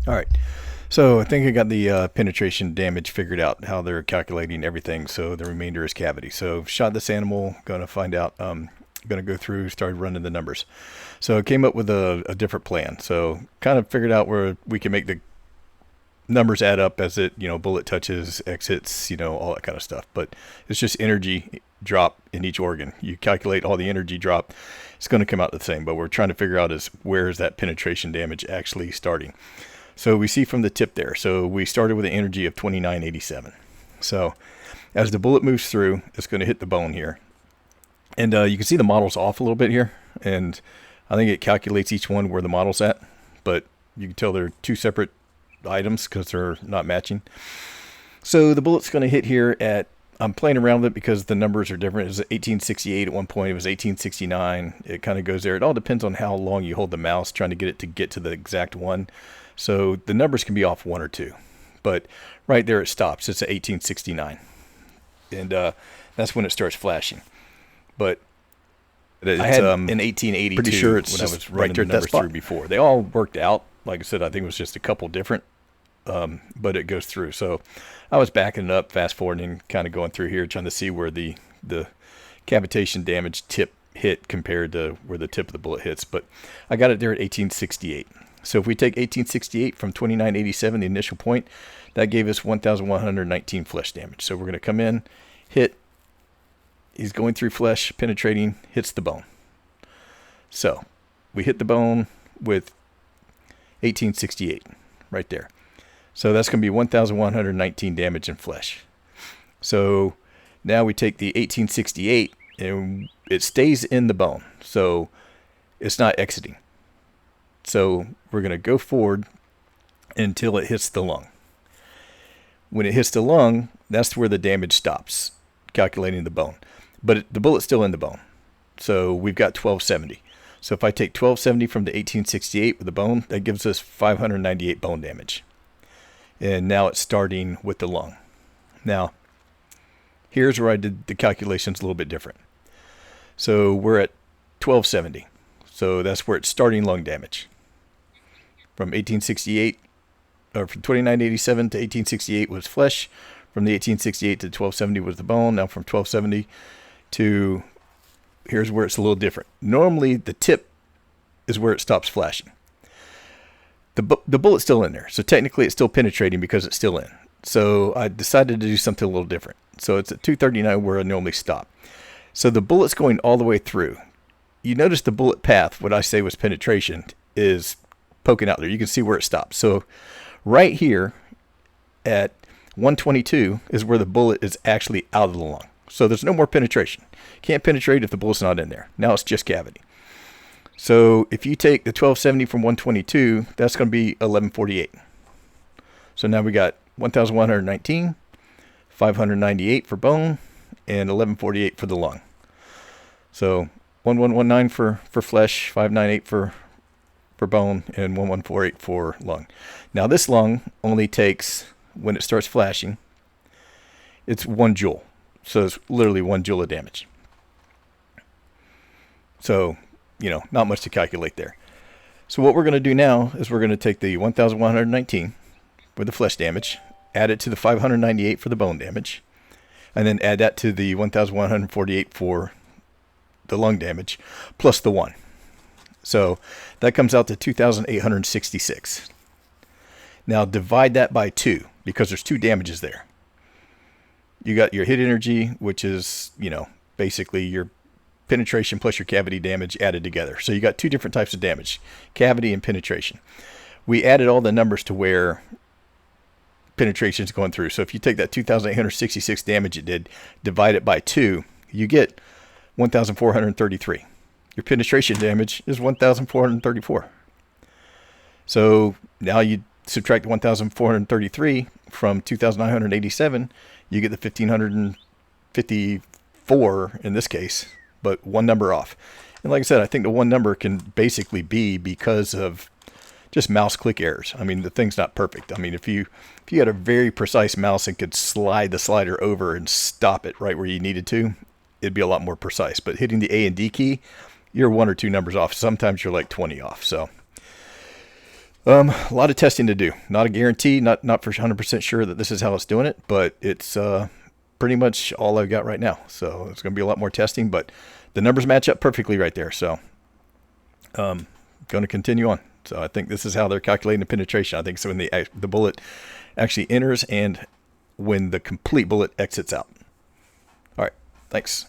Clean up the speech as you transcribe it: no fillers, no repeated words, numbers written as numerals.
All right. So I think I got the penetration damage figured out, how they're calculating everything. So the remainder is cavity. So shot this animal, going to find out, going to go through, started running the numbers. So I came up with a different plan. So kind of figured out where we can make the numbers add up as it, bullet touches, exits, all that kind of stuff. But it's just energy drop in each organ. You calculate all the energy drop, it's going to come out the same. But we're trying to figure out is where is that penetration damage actually starting. So we see from the tip there. So we started with an energy of 2987. So as the bullet moves through, it's going to hit the bone here. And you can see the model's off a little bit here. And I think it calculates each one where the model's at. But you can tell they're two separate items because they're not matching. So the bullet's going to hit here at, I'm playing around with it because the numbers are different. It was 1868 at one point. It was 1869. It kind of goes there. It all depends on how long you hold the mouse trying to get to the exact one. So the numbers can be off one or two, but right there it stops. It's at 1869, and that's when it starts flashing. But I had in 1882. Pretty sure it's when I was running the numbers through before. They all worked out. Like I said, I think it was just a couple different, but it goes through. So I was backing it up, fast forwarding, kind of going through here, trying to see where the cavitation damage tip hit compared to where the tip of the bullet hits. But I got it there at 1868. So if we take 1868 from 2987, the initial point, that gave us 1,119 flesh damage. So we're going to come in, hit, he's going through flesh, penetrating, hits the bone. So we hit the bone with 1868 right there. So that's going to be 1,119 damage in flesh. So now we take the 1868 and it stays in the bone. So it's not exiting. So we're going to go forward until it hits the lung. When it hits the lung, that's where the damage stops, calculating the bone. But the bullet's still in the bone. So we've got 1270. So if I take 1270 from the 1868 with the bone, that gives us 598 bone damage. And now it's starting with the lung. Now, here's where I did the calculations a little bit different. So we're at 1270. So that's where it's starting lung damage. From 1868, or from 2987 to 1868 was flesh. From the 1868 to 1270 was the bone. Now from 1270 to, here's where it's a little different. Normally the tip is where it stops flashing. The bullet's still in there. So technically it's still penetrating because it's still in. So I decided to do something a little different. So it's at 239 where I normally stop. So the bullet's going all the way through. You notice the bullet path, what I say was penetration, is poking out there. You can see where it stops. So right here at 122 is where the bullet is actually out of the lung. So there's no more penetration. Can't penetrate if the bullet's not in there. Now it's just cavity. So if you take the 1270 from 122, that's going to be 1148. So now we got 1,119, 598 for bone, and 1148 for the lung. So 1119 for flesh, 598 for bone, and 1148 for lung. Now this lung only takes, when it starts flashing, it's 1 joule. So it's literally 1 joule of damage. So, not much to calculate there. So what we're going to do now is we're going to take the 1,119 for the flesh damage, add it to the 598 for the bone damage, and then add that to the 1,148 for the lung damage, plus the 1. So that comes out to 2,866. Now divide that by 2, because there's 2 damages there. You got your hit energy, which is, basically your penetration plus your cavity damage added together. So you got 2 different types of damage, cavity and penetration. We added all the numbers to where penetration is going through. So if you take that 2,866 damage it did, divide it by 2, you get 1,433. Your penetration damage is 1,434. So now you subtract 1,433 from 2,987, you get the 1,554 in this case, but one number off. And like I said, I think the one number can basically be because of just mouse click errors. I mean, the thing's not perfect. I mean, if you had a very precise mouse and could slide the slider over and stop it right where you needed to, it'd be a lot more precise. But hitting the A and D key, you're 1 or 2 numbers off. Sometimes you're like 20 off. So A lot of testing to do. Not a guarantee. Not for 100% sure that this is how it's doing it, but it's pretty much all I've got right now. So it's going to be a lot more testing, but the numbers match up perfectly right there. So going to continue on. So I think this is how they're calculating the penetration. I think so when the bullet actually enters and when the complete bullet exits out. All right. Thanks.